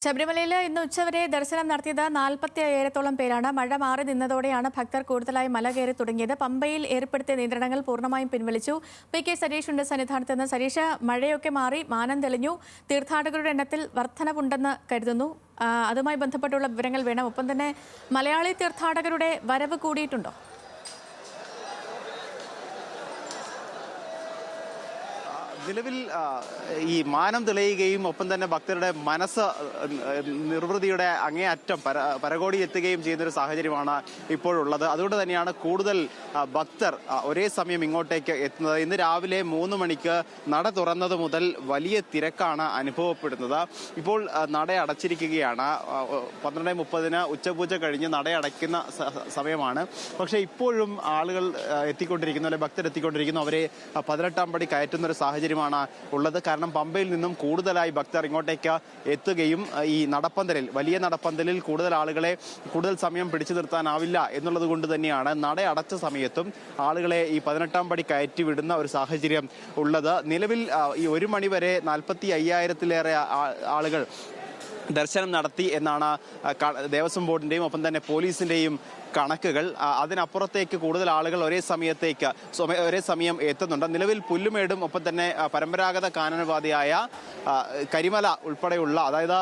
ശബരിമലയിൽ ഇന്ന് ഉച്ചവരെ ദർശനം നടത്തിയത് 45,000-ഓളം പേരാണ്. മഴ മാറി നിന്നതോടെയാണ് ഭക്തർ കൂടുതലായി മല കയറി തുടങ്ങിയത്. പമ്പയിൽ ഏർപ്പെടുത്തിയ നിയന്ത്രണങ്ങൾ പൂർണ്ണമായും പിൻവലിച്ചു. പി.കെ. സരീഷ് ഉണ്ട് സന്നിധാനത്ത് നിന്ന്. സരീഷ്, മഴയൊക്കെ മാറി മാനം തെളിഞ്ഞു. തീർത്ഥാടകരുടെ എണ്ണത്തിൽ വർധനവുണ്ടെന്ന് കരുതുന്നു. അതുമായി ബന്ധപ്പെട്ടുള്ള വിവരങ്ങൾ വേണം. ഒപ്പം തന്നെ മലയാളി തീർത്ഥാടകരുടെ വരവ് കൂടിയിട്ടുണ്ടോ? നിലവിൽ ഈ മാനം തെളിയുകയും ഒപ്പം തന്നെ ഭക്തരുടെ മനസ്സ് നിർവൃതിയുടെ അങ്ങേയറ്റം പരകോടി എത്തുകയും ചെയ്യുന്നൊരു സാഹചര്യമാണ് ഇപ്പോഴുള്ളത്. അതുകൊണ്ട് തന്നെയാണ് കൂടുതൽ ഭക്തർ ഒരേ സമയം ഇങ്ങോട്ടേക്ക് എത്തുന്നത്. ഇന്ന് രാവിലെ 3 മണിക്ക് നട തുറന്നത് മുതൽ വലിയ തിരക്കാണ് അനുഭവപ്പെടുന്നത്. ഇപ്പോൾ നട അടച്ചിരിക്കുകയാണ്. 12:30 ഉച്ചപൂജ കഴിഞ്ഞ് നട അടയ്ക്കുന്ന സമയമാണ്. പക്ഷേ ഇപ്പോഴും ആളുകൾ എത്തിക്കൊണ്ടിരിക്കുന്നു, അല്ലെങ്കിൽ ഭക്തർ എത്തിക്കൊണ്ടിരിക്കുന്നു. അവരെ 18-ാം പടി കയറ്റുന്ന ഒരു സാഹചര്യം ഉള്ളത്. കാരണം പമ്പയിൽ നിന്നും കൂടുതലായി ഭക്തർ ഇങ്ങോട്ടേക്ക് എത്തുകയും ഈ നടപ്പന്തലിൽ, വലിയ നടപ്പന്തലിൽ കൂടുതൽ സമയം പിടിച്ചു നിർത്താനാവില്ല എന്നുള്ളത് കൊണ്ട് തന്നെയാണ് നട അടച്ച സമയത്തും ആളുകളെ ഈ 18-ാം പടി കയറ്റി വിടുന്ന ഒരു സാഹചര്യം ഉള്ളത്. നിലവിൽ ഈ 1 മണി വരെ 45,000-ലേറെ ആളുകൾ ദർശനം നടത്തി എന്നാണ് ദേവസ്വം ബോർഡിന്റെയും ഒപ്പം തന്നെ പോലീസിന്റെയും കണക്കുകൾ. അതിനപ്പുറത്തേക്ക് കൂടുതൽ ആളുകൾ ഒരേ സമയം എത്തുന്നുണ്ട്. നിലവിൽ പുല്ലുമേടും ഒപ്പം തന്നെ പരമ്പരാഗത കാനനപാതയായ കരിമല ഉൾപ്പെടെയുള്ള, അതായത്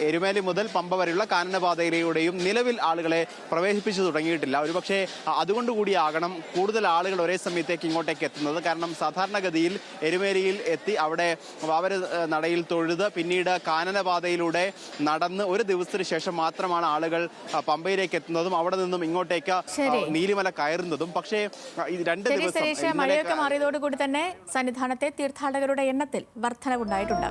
എരുമേലി മുതൽ പമ്പ വരെയുള്ള കാനനപാതയിലൂടെയും നിലവിൽ ആളുകളെ പ്രവേശിപ്പിച്ചു തുടങ്ങിയിട്ടില്ല. ഒരുപക്ഷെ അതുകൊണ്ടുകൂടിയാകണം കൂടുതൽ ആളുകൾ ഒരേ സമയത്തേക്ക് ഇങ്ങോട്ടേക്ക് എത്തുന്നത്. കാരണം സാധാരണഗതിയിൽ എരുമേലിയിൽ എത്തി അവിടെ വാവര് നടയിൽ തൊഴുത് പിന്നീട് കാനനപാതയിലൂടെ നടന്ന് ഒരു ദിവസത്തിന് ശേഷം മാത്രമാണ് ആളുകൾ പമ്പയിലേക്ക് എത്തുന്നതും അവിടെ നിന്നും ഇങ്ങോട്ടേക്ക് നീലിമല കയറുന്നതും. പക്ഷേ 2 ദിവസം മഴയൊക്കെ മാറിയതോടുകൂടി തന്നെ സന്നിധാനത്തെ തീർത്ഥാടകരുടെ എണ്ണത്തിൽ വർധനവുണ്ടായിട്ടുണ്ട്.